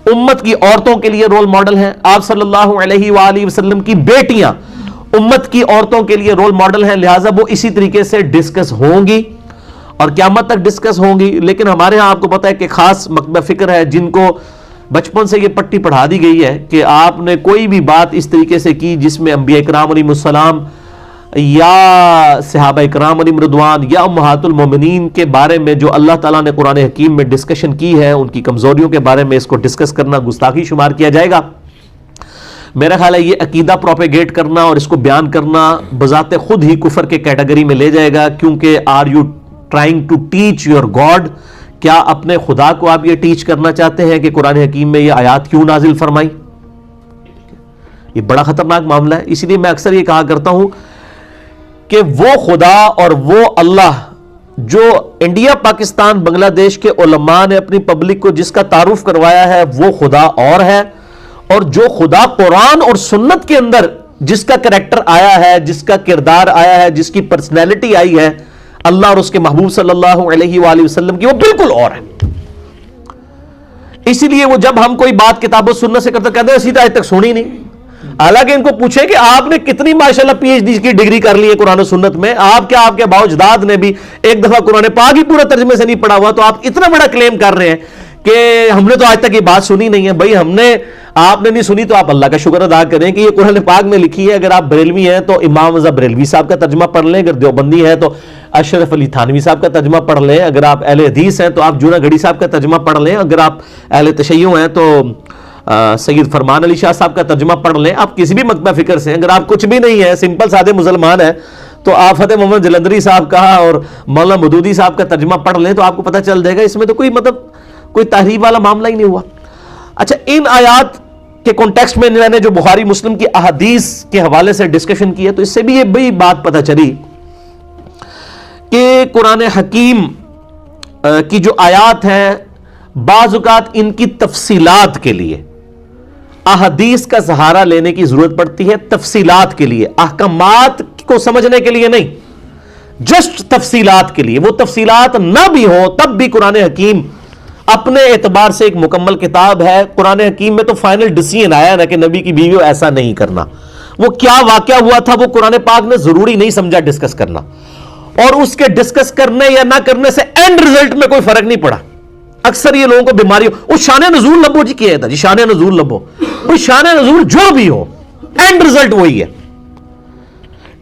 امت کی عورتوں کے لیے رول ماڈل ہیں. آپ صلی اللہ علیہ وآلہ وسلم کی بیٹیاں امت کی عورتوں کے لیے رول ماڈل ہیں. لہٰذا وہ اسی طریقے سے ڈسکس ہوں گی اور قیامت تک ڈسکس ہوں گی. لیکن ہمارے ہاں آپ کو پتا ہے کہ خاص مکتبہ فکر ہے جن کو بچپن سے یہ پٹی پڑھا دی گئی ہے کہ آپ نے کوئی بھی بات اس طریقے سے کی جس میں انبیاء کرام علیہم السلام یا صحابہ کرام علیہم رضوان یا امہات المومنین کے بارے میں جو اللہ تعالیٰ نے قرآن حکیم میں ڈسکشن کی ہے, ان کی کمزوریوں کے بارے میں اس کو ڈسکس کرنا گستاخی شمار کیا جائے گا. میرا خیال ہے یہ عقیدہ پروپیگیٹ کرنا اور اس کو بیان کرنا بذات خود ہی کفر کے کیٹیگری میں لے جائے گا. کیونکہ are you trying to teach your god, کیا اپنے خدا کو آپ یہ ٹیچ کرنا چاہتے ہیں کہ قرآن حکیم میں یہ آیات کیوں نازل فرمائی؟ یہ بڑا خطرناک معاملہ ہے. اسی لیے میں اکثر یہ کہا کرتا ہوں کہ وہ خدا اور وہ اللہ جو انڈیا پاکستان بنگلہ دیش کے علماء نے اپنی پبلک کو جس کا تعارف کروایا ہے وہ خدا اور ہے, اور جو خدا قرآن اور سنت کے اندر جس کا کریکٹر آیا ہے, جس کا کردار آیا ہے, جس کی پرسنالٹی آئی ہے اللہ اور اس کے محبوب صلی اللہ علیہ وآلہ وسلم کی, وہ بالکل اور ہے. اسی لیے وہ جب ہم کوئی بات کتاب و سنت سے کرتے کہتے ہیں سیدھا آج تک سنی نہیں. حالانکہ ان کو پوچھے کہ آپ نے کتنی ماشاءاللہ پی ایچ ڈی کی ڈگری کر لی ہے قرآن و سنت میں, آپ کے اباء و اجداد نے بھی ایک دفعہ قرآن پاک ہی پورا ترجمے سے نہیں پڑھا ہوا, تو آپ اتنا بڑا کلیم کر رہے ہیں کہ ہم نے تو آج تک یہ بات سنی نہیں ہے. بھائی آپ نے نہیں سنی تو آپ اللہ کا شکر ادا کریں کہ یہ قرآن پاک میں لکھی ہے. اگر آپ بریلوی ہیں تو امام رضا بریلوی صاحب کا ترجمہ پڑھ لیں, اگر دیوبندی ہے تو اشرف علی تھانوی صاحب کا ترجمہ پڑھ لیں, اگر آپ اہل حدیث ہیں تو آپ جونا گھڑی صاحب کا ترجمہ پڑھ لیں, اگر آپ اہل تشیع ہیں تو سید فرمان علی شاہ صاحب کا ترجمہ پڑھ لیں. آپ کسی بھی مکتبہ فکر سے, اگر آپ کچھ بھی نہیں ہے, سمپل سادے مسلمان ہیں, تو آپ فتح محمد جلندری صاحب کا اور مولانا مودودی صاحب کا ترجمہ پڑھ لیں تو آپ کو پتہ چل جائے گا اس میں تو کوئی تحریف والا معاملہ ہی نہیں ہوا. اچھا, ان آیات کے کانٹیکسٹ میں میں نے جو بخاری مسلم کی احادیث کے حوالے سے ڈسکشن کی ہے تو اس سے بھی یہ بڑی بات پتہ چلی کہ قرآن حکیم کی جو آیات ہیں بعض اوقات ان کی تفصیلات کے لیے احادیث کا سہارا لینے کی ضرورت پڑتی ہے. تفصیلات کے لیے, احکامات کو سمجھنے کے لیے نہیں, جسٹ تفصیلات کے لیے. وہ تفصیلات نہ بھی ہو تب بھی قرآن حکیم اپنے اعتبار سے ایک مکمل کتاب ہے. قرآن حکیم میں تو فائنل ڈیسیژن آیا نا کہ نبی کی بیویوں ایسا نہیں کرنا. وہ کیا واقعہ ہوا تھا وہ قرآن پاک نے ضروری نہیں سمجھا ڈسکس کرنا, اور اس کے ڈسکس کرنے یا نہ کرنے سے اینڈ رزلٹ میں کوئی فرق نہیں پڑا. اکثر یہ لوگوں کو بیماری ہو, وہ شان نزول لبو جی کیا تھا جی, شان نزول لبو, وہ شان نزول جو بھی ہو اینڈ رزلٹ وہی ہے.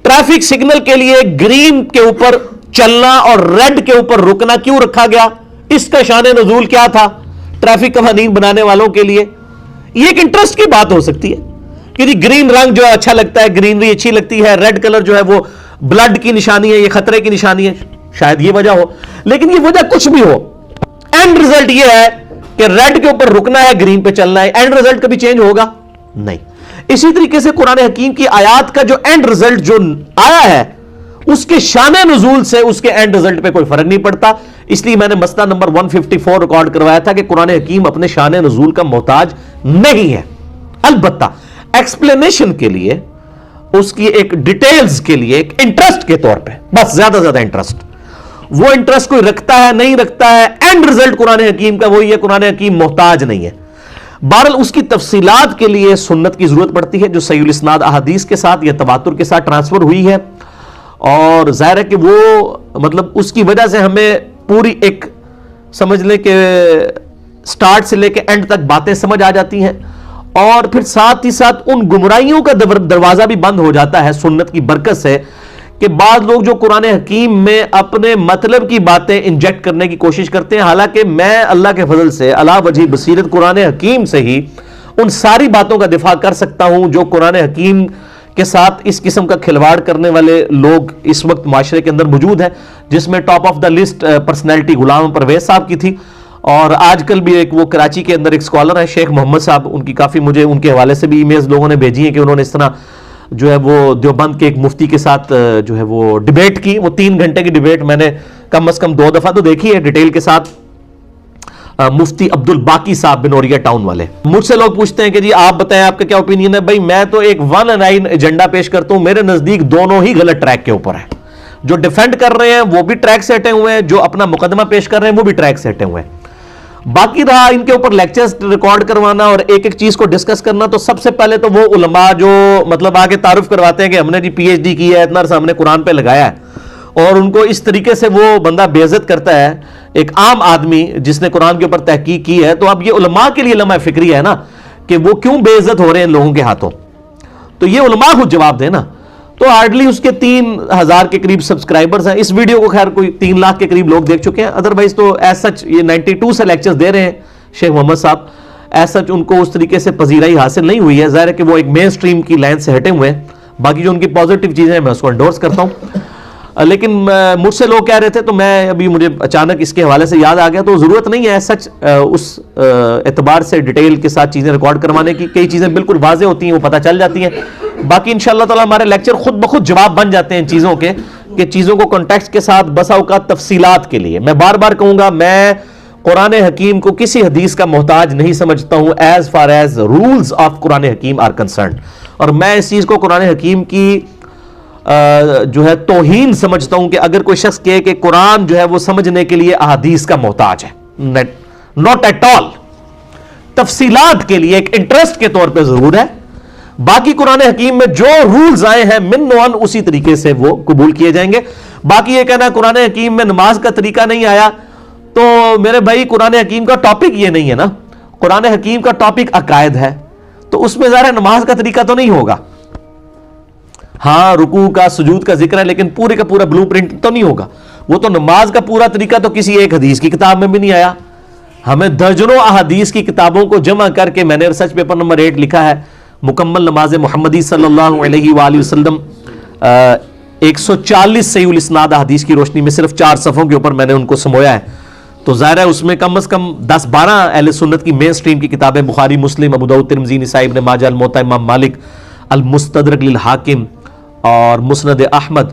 ٹریفک سگنل کے لیے گرین کے اوپر چلنا اور ریڈ کے اوپر رکنا کیوں رکھا گیا, اس کا شان نزول کیا تھا ٹریفک قوانین بنانے والوں کے لیے؟ یہ ایک انٹرسٹ کی بات ہو سکتی ہے کہ جی گرین رنگ جو ہے اچھا لگتا ہے, گرینری اچھی لگتی ہے, ریڈ کلر جو ہے وہ بلڈ کی نشانی ہے, یہ خطرے کی نشانی ہے, شاید یہ وجہ ہو. لیکن یہ وجہ کچھ بھی ہو, اینڈ رزلٹ یہ ہے کہ ریڈ کے اوپر رکنا ہے, گرین پہ چلنا ہے. اینڈ رزلٹ کبھی چینج ہوگا نہیں. اسی طریقے سے قرآن حکیم کی آیات کا جو اینڈ رزلٹ جو آیا ہے اس کے شان نزول سے اس کے اینڈ رزلٹ پہ کوئی فرق نہیں پڑتا. اس لیے میں نے مسئلہ نمبر 154 ریکارڈ کروایا تھا کہ قرآن حکیم اپنے شان نزول کا محتاج نہیں ہے. البتہ ایکسپلینیشن کے لیے, اس کی ایک ڈیٹیلز کے لیے, ایک انٹرسٹ کے طور پہ, بس زیادہ زیادہ انٹرسٹ, وہ انٹرسٹ کوئی رکھتا ہے نہیں رکھتا ہے, اینڈ رزلٹ قرآن حکیم کا وہی ہے. قرآن حکیم محتاج نہیں ہے. بہرحال اس کی تفصیلات کے لیے سنت کی ضرورت پڑتی ہے جو صحیح الاسناد احادیث کے ساتھ یا تواتر کے ساتھ ٹرانسفر ہوئی ہے, اور ظاہر ہے کہ وہ مطلب اس کی وجہ سے ہمیں پوری ایک سمجھ لیں کہ سٹارٹ سے لے کے اینڈ تک باتیں سمجھ آ جاتی ہیں, اور پھر ساتھ ہی ساتھ ان گمراہیوں کا دروازہ بھی بند ہو جاتا ہے سنت کی برکت سے کہ بعض لوگ جو قرآن حکیم میں اپنے مطلب کی باتیں انجیکٹ کرنے کی کوشش کرتے ہیں. حالانکہ میں اللہ کے فضل سے علا وجہ بصیرت قرآن حکیم سے ہی ان ساری باتوں کا دفاع کر سکتا ہوں جو قرآن حکیم کے ساتھ اس قسم کا کھلواڑ کرنے والے لوگ اس وقت معاشرے کے اندر موجود ہیں, جس میں top of the list personality Ghulam Pervez صاحب کی تھی, اور آج کل بھی ایک وہ کراچی کے اندر ایک اسکالر ہے شیخ محمد صاحب, ان کی کافی مجھے ان کے حوالے سے بھی ای میلز لوگوں نے بھیجی ہیں کہ انہوں نے اس طرح جو ہے وہ دیوبند کے ایک مفتی کے ساتھ جو ہے وہ ڈیبیٹ کی. وہ 3 گھنٹے کی ڈیبیٹ میں نے کم از کم 2 دفعہ تو دیکھی ہے ڈیٹیل کے ساتھ, مفتی عبد الباقی صاحب بنوریا ٹاؤن والے. مجھ سے لوگ پوچھتے ہیں کہ جی آپ بتائیں آپ کا کیا اوپینین ہے. بھائی میں تو ایک 1 ایجنڈا پیش کرتا ہوں, میرے نزدیک دونوں ہی غلط ٹریک کے اوپر ہیں. جو ڈیفینڈ کر رہے ہیں وہ بھی ٹریک سے ہٹے ہوئے ہیں, جو اپنا مقدمہ پیش کر رہے ہیں وہ بھی ٹریک سے ہٹے ہوئے ہیں. باقی رہا ان کے اوپر لیکچرز ریکارڈ کروانا اور ایک ایک چیز کو ڈسکس کرنا, تو سب سے پہلے تو وہ علماء جو مطلب آگے تعارف کرواتے ہیں کہ ہم نے جی پی ایچ ڈی کی ہے, اتنا عرصہ ہم نے قرآن پہ لگایا ہے, اور ان کو اس طریقے سے وہ بندہ بے عزت کرتا ہے ایک عام آدمی جس نے قرآن کے اوپر تحقیق کی ہے. تو اب یہ علماء کے لیے لمحہ فکری ہے نا کہ وہ کیوں بے عزت ہو رہے ہیں ان لوگوں کے ہاتھوں, تو یہ علماء خود جواب دیں نا. تو ہارڈلی اس کے 3,000 کے قریب سبسکرائبرز ہیں. اس ویڈیو کو خیر کوئی 3 لاکھ کے قریب لوگ دیکھ چکے ہیں. ادروائز تو ایز سچ یہ 92 سے لیکچرز دے رہے ہیں شیخ محمد صاحب, ایز سچ ان کو اس طریقے سے پذیرائی حاصل نہیں ہوئی ہے. ظاہر ہے کہ وہ ایک مین سٹریم کی لائن سے ہٹے ہوئے ہیں. باقی جو ان کی پازیٹیو چیزیں ہیں میں اس کو انڈورس کرتا ہوں. لیکن مجھ سے لوگ کہہ رہے تھے, تو میں ابھی مجھے اچانک اس کے حوالے سے یاد آ گیا, تو ضرورت نہیں ہے سچ اس اعتبار سے ڈیٹیل کے ساتھ چیزیں ریکارڈ کروانے کی. کئی چیزیں بالکل واضح ہوتی ہیں, وہ پتہ چل جاتی ہیں. باقی انشاءاللہ تعالی ہمارے لیکچر خود بخود جواب بن جاتے ہیں ان چیزوں کے, کہ چیزوں کو کنٹیکسٹ کے ساتھ بسا اوقات تفصیلات کے لیے. میں بار بار کہوں گا, میں قرآن حکیم کو کسی حدیث کا محتاج نہیں سمجھتا ہوں as far as rules of Quran حکیم آر کنسرنڈ, اور میں اس چیز کو قرآن حکیم کی جو ہے توہین سمجھتا ہوں کہ اگر کوئی شخص کہے کہ قرآن جو ہے وہ سمجھنے کے لیے احادیث کا محتاج ہے. Not at all. تفصیلات کے لیے ایک انٹرسٹ کے طور پہ ضرور ہے. باقی قرآن حکیم میں جو رولز آئے ہیں من و عن اسی طریقے سے وہ قبول کیے جائیں گے. باقی یہ کہنا قرآن حکیم میں نماز کا طریقہ نہیں آیا, تو میرے بھائی قرآن حکیم کا ٹاپک یہ نہیں ہے نا. قرآن حکیم کا ٹاپک عقائد ہے, تو اس میں ظاہر نماز کا طریقہ تو نہیں ہوگا. ہاں رکوع کا سجود کا ذکر ہے, لیکن پورے کا پورا بلو پرنٹ تو نہیں ہوگا. وہ تو نماز کا پورا طریقہ تو کسی ایک حدیث کی کتاب میں بھی نہیں آیا. ہمیں درجنوں احادیث کی کتابوں کو جمع کر کے میں نے ریسرچ پیپر نمبر 8 لکھا ہے, مکمل نماز محمدی صلی اللہ علیہ وآلہ وسلم, 140 صحیح الاسناد احادیث کی روشنی میں صرف 4 صفحوں کے اوپر میں نے ان کو سمویا ہے. تو ظاہر ہے اس میں کم از کم 10-12 اہل سنت کی مین سٹریم کی کتابیں, بخاری, مسلم, ابو داؤد, ترمذی, نسائی, ابن ماجہ, الموطا, امام مالک, المستدرک للحاکم اور مسند احمد,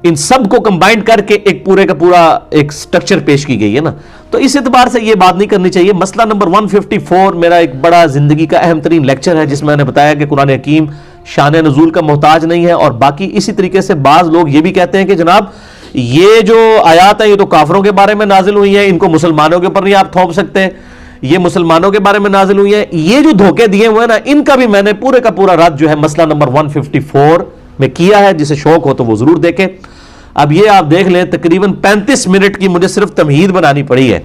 ان سب کو کمبائنڈ کر کے ایک پورے کا پورا ایک سٹرکچر پیش کی گئی ہے نا. تو اس اعتبار سے یہ بات نہیں کرنی چاہیے. مسئلہ نمبر 154 میرا ایک بڑا زندگی کا اہم ترین لیکچر ہے, جس میں نے بتایا کہ قرآن حکیم شان نزول کا محتاج نہیں ہے. اور باقی اسی طریقے سے بعض لوگ یہ بھی کہتے ہیں کہ جناب یہ جو آیات ہیں یہ تو کافروں کے بارے میں نازل ہوئی ہیں, ان کو مسلمانوں کے اوپر نہیں آپ تھوپ سکتے, یہ مسلمانوں کے بارے میں نازل ہوئی ہیں. یہ جو دھوکے دیے ہوئے نا, ان کا بھی میں نے پورے کا پورا رد جو ہے مسئلہ نمبر 154 میں کیا ہے. جسے شوق ہو تو وہ ضرور دیکھیں. اب یہ آپ دیکھ لیں تقریباً 35 منٹ کی مجھے صرف تمہید بنانی پڑی ہے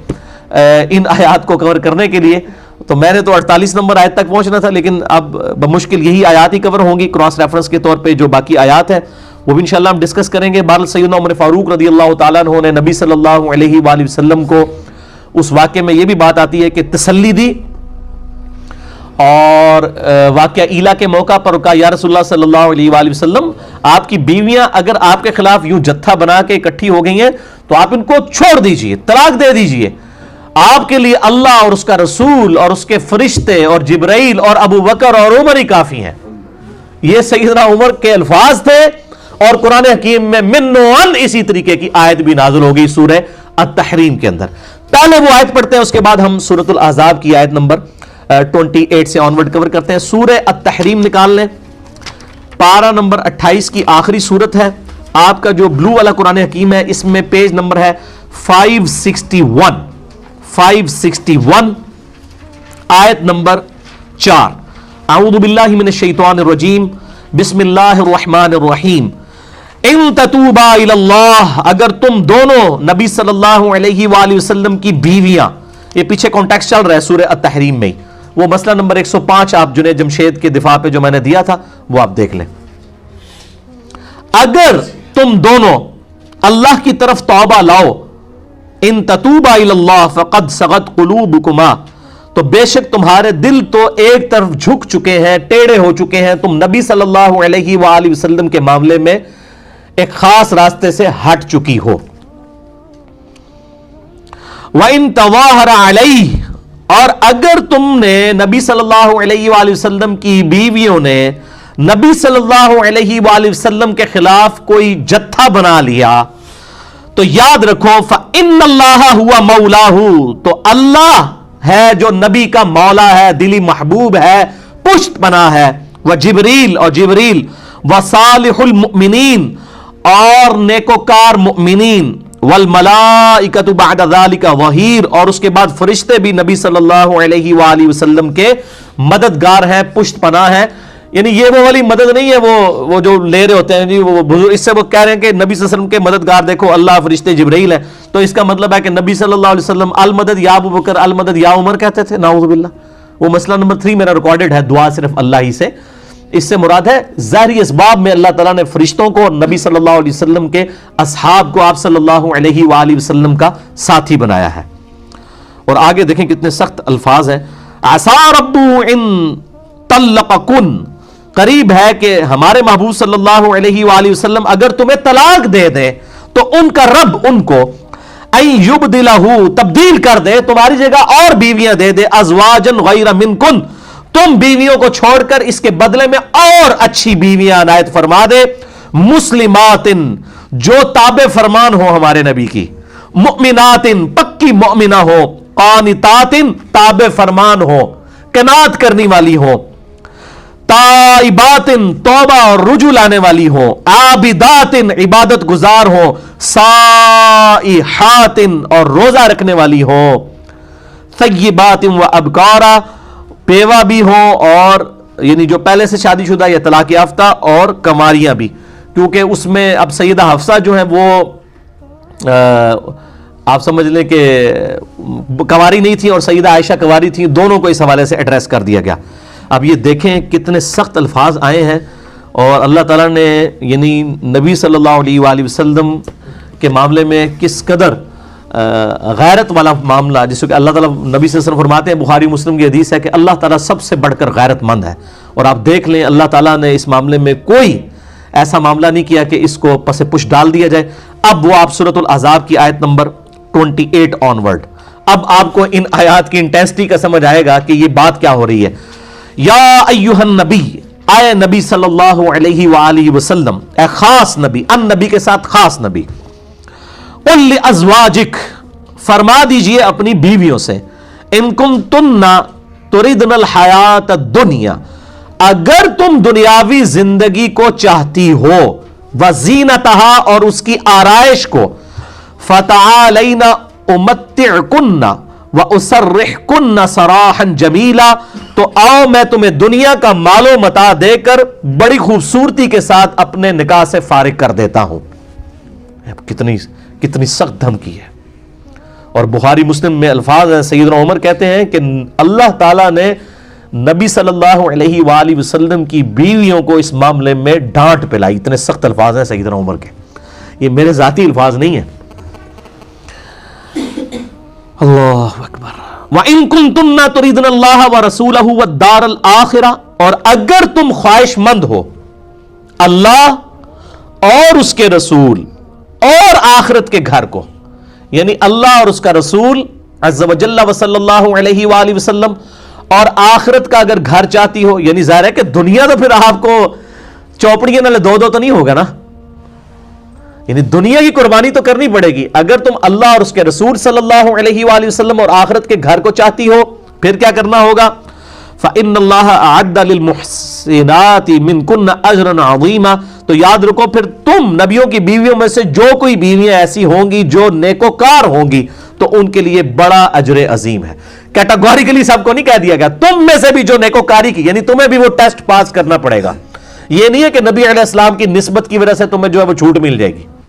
ان آیات کو کور کرنے کے لیے. تو میں نے تو 48 نمبر آیت تک پہنچنا تھا, لیکن اب بمشکل یہی آیات ہی کور ہوں گی کراس ریفرنس کے طور پہ. جو باقی آیات ہیں وہ بھی انشاءاللہ ہم ڈسکس کریں گے. بہرحال سیدنا عمر فاروق رضی اللہ تعالیٰ عنہ نے نبی صلی اللہ علیہ وآلہ وسلم کو اس واقعے میں یہ بھی بات آتی ہے کہ تسلی دی, اور واقعہ ایلا کے موقع پر کہا یا رسول اللہ صلی اللہ علیہ وآلہ وسلم, آپ کی بیویاں اگر آپ کے خلاف یوں جتھا بنا کے اکٹھی ہو گئی ہیں تو آپ ان کو چھوڑ دیجئے, طلاق دے دیجئے. آپ کے لیے اللہ اور اس کا رسول اور اس کے فرشتے اور جبرائیل اور ابو بکر اور عمر ہی کافی ہیں. یہ سیدنا عمر کے الفاظ تھے, اور قرآن حکیم میں من و عن اسی طریقے کی آیت بھی نازل ہو گئی سورہ التحریم کے اندر. پہلے وہ آیت پڑھتے ہیں, اس کے بعد ہم سورۃ الاحزاب کی آیت نمبر 28 سے آنورڈ کور کرتے ہیں. سورہ التحریم نکال لیں, پارہ نمبر 28 کی آخری سورت ہے. آپ کا جو بلو والا قرآن حکیم ہے اس میں پیج نمبر ہے 561 آیت نمبر 4. اعوذ باللہ من الشیطان الرجیم, بسم اللہ الرحمن الرحیم. ان تتوبا الی اللہ, اگر تم دونوں نبی صلی اللہ علیہ وآلہ وسلم کی بیویاں, یہ پیچھے کانٹیکسٹ چل رہا ہے سورہ التحریم میں, وہ مسئلہ نمبر 105 آپ جنید جمشید کے دفاع پہ جو میں نے دیا تھا وہ آپ دیکھ لیں. اگر تم دونوں اللہ کی طرف توبہ لاؤ, ان تتوبا الی اللہ فقد صغت قلوبکما, تو بے شک تمہارے دل تو ایک طرف جھک چکے ہیں, ٹیڑے ہو چکے ہیں, تم نبی صلی اللہ علیہ وآلہ وسلم کے معاملے میں ایک خاص راستے سے ہٹ چکی ہو. وَإِن تَظَاهَرَ عَلَيْهِ, اور اگر تم نے نبی صلی اللہ علیہ وآلہ وسلم کی بیویوں نے نبی صلی اللہ علیہ وآلہ وسلم کے خلاف کوئی جتھا بنا لیا, تو یاد رکھو فَإِنَّ اللَّهَ هُوَ مَوْلَاهُ, تو اللہ ہے جو نبی کا مولا ہے, دلی محبوب ہے, پشت پناہ ہے. وجبریل, اور جبریل, وصالح المؤمنین, اور نیکوکار مؤمنین, والملائکۃ بعد ذلک ظہیر, اور اس کے بعد فرشتے بھی نبی صلی اللہ علیہ وآلہ وسلم کے مددگار ہیں, پشت پناہ ہیں. یعنی یہ وہ والی مدد نہیں ہے وہ جو لے رہے ہوتے ہیں جی وہ بزرگ, اس سے وہ کہہ رہے ہیں کہ نبی صلی اللہ علیہ وسلم کے مددگار دیکھو اللہ, فرشتے, جبرائیل ہے, تو اس کا مطلب ہے کہ نبی صلی اللہ علیہ وسلم المدد یا ابو بکر, المدد یا عمر کہتے تھے, نعوذ باللہ. وہ مسئلہ نمبر 3 میرا ریکارڈڈ ہے, دعا صرف اللہ ہی سے. اس سے مراد ہے ظاہری اسباب میں اللہ تعالیٰ نے فرشتوں کو, نبی صلی اللہ علیہ وسلم کے اصحاب کو آپ صلی اللہ علیہ وآلہ وسلم کا ساتھی بنایا ہے. اور آگے دیکھیں کتنے سخت الفاظ ہیں. عسى رب ان طلقکن, قریب ہے کہ ہمارے محبوب صلی اللہ علیہ وآلہ وسلم اگر تمہیں طلاق دے دے تو ان کا رب ان کو ان یبدلہ, تبدیل کر دے, تمہاری جگہ اور بیویاں دے دے, ازواجن غیر منکن, تم بیویوں کو چھوڑ کر اس کے بدلے میں اور اچھی بیویاں عنایت فرما دے, مسلمات, جو تابع فرمان ہو ہمارے نبی کی, مؤمنات, پکی مؤمنہ ہو, قانتات, تابع فرمان ہو, قناعت کرنی والی ہو, تائبات, توبہ اور رجوع لانے والی ہو, عابدات, عبادت گزار ہو, صائحات, اور روزہ رکھنے والی ہو, ثیبات و ابکارا, بیوہ بھی ہو, اور یعنی جو پہلے سے شادی شدہ یا طلاق یافتہ, اور کنواریاں بھی, کیونکہ اس میں اب سیدہ حفصہ جو ہیں وہ آپ سمجھ لیں کہ کنواری نہیں تھی اور سیدہ عائشہ کنواری تھی, دونوں کو اس حوالے سے ایڈریس کر دیا گیا. اب یہ دیکھیں کتنے سخت الفاظ آئے ہیں, اور اللہ تعالیٰ نے یعنی نبی صلی اللہ علیہ وآلہ وسلم کے معاملے میں کس قدر غیرت والا معاملہ, جس کو کہ اللہ تعالیٰ نبی صلی اللہ علیہ وسلم فرماتے ہیں, بخاری مسلم کی حدیث ہے کہ اللہ تعالیٰ سب سے بڑھ کر غیرت مند ہے. اور آپ دیکھ لیں اللہ تعالیٰ نے اس معاملے میں کوئی ایسا معاملہ نہیں کیا کہ اس کو پس پش ڈال دیا جائے. اب وہ آپ سورۃ الاحزاب کی آیت نمبر 28 آنورڈ, اب آپ کو ان آیات کی انٹینسٹی کا سمجھ آئے گا کہ یہ بات کیا ہو رہی ہے. یا ایھا النبی, اے نبی صلی اللہ علیہ وآلہ وسلم, اے خاص نبی, ان نبی کے ساتھ خاص نبی, قل لازواجک, فرما دیجئے اپنی بیویوں سے, ان کنتن تردن الحیات الدنیا, اگر تم دنیاوی زندگی کو چاہتی ہو, وزینتہا, اور اس کی آرائش کو, فتعالین امتعکن واسرحکن سراحا جمیلا, تو آؤ میں تمہیں دنیا کا مال و متاع دے کر بڑی خوبصورتی کے ساتھ اپنے نکاح سے فارغ کر دیتا ہوں. کتنی سخت دھمکی ہے. اور بخاری مسلم میں الفاظ ہیں, سیدنا عمر کہتے ہیں کہ اللہ تعالیٰ نے نبی صلی اللہ علیہ وآلہ وسلم کی بیویوں کو اس معاملے میں ڈانٹ پلائی. اتنے سخت الفاظ ہیں سیدنا عمر کے, یہ میرے ذاتی الفاظ نہیں ہیں. اللہ اکبر. وَإِن كُنتُنَّ تُرِيدْنَ اللَّهَ وَرَسُولَهُ وَالدَّارَ الْآخِرَةَ, اور اگر تم خواہش مند ہو اللہ اور اس کے رسول اور آخرت کے گھر کو, یعنی اللہ اور اس کا رسول عز و جل و صلی اللہ علیہ وآلہ وسلم اور آخرت کا اگر گھر چاہتی ہو, یعنی ظاہر ہے کہ دنیا تو پھر آپ کو چوپڑیاں نالے دو تو نہیں ہوگا نا, یعنی دنیا کی قربانی تو کرنی پڑے گی. اگر تم اللہ اور اس کے رسول صلی اللہ علیہ وآلہ وسلم اور آخرت کے گھر کو چاہتی ہو, پھر کیا کرنا ہوگا, فَإِنَّ اللَّهَ أَعَدَّ لِلْمُحْسِنَاتِ مِنْكُنَّ أَجْرًا عَظِيمًا, تو یاد رکھو پھر تم نبیوں کی بیویوں میں سے جو کوئی بیویاں ایسی ہوں گی جو نیکوکار ہوں گی تو ان کے لیے بڑا اجر عظیم ہے. کیٹاگوریکلی سب کو نہیں کہہ دیا گیا, تم میں سے بھی جو نیکوکاری کی, یعنی تمہیں بھی وہ ٹیسٹ پاس کرنا پڑے گا. یہ نہیں ہے کہ نبی علیہ السلام کی نسبت کی وجہ سے تمہیں جو ہے وہ چھوٹ مل جائے گی.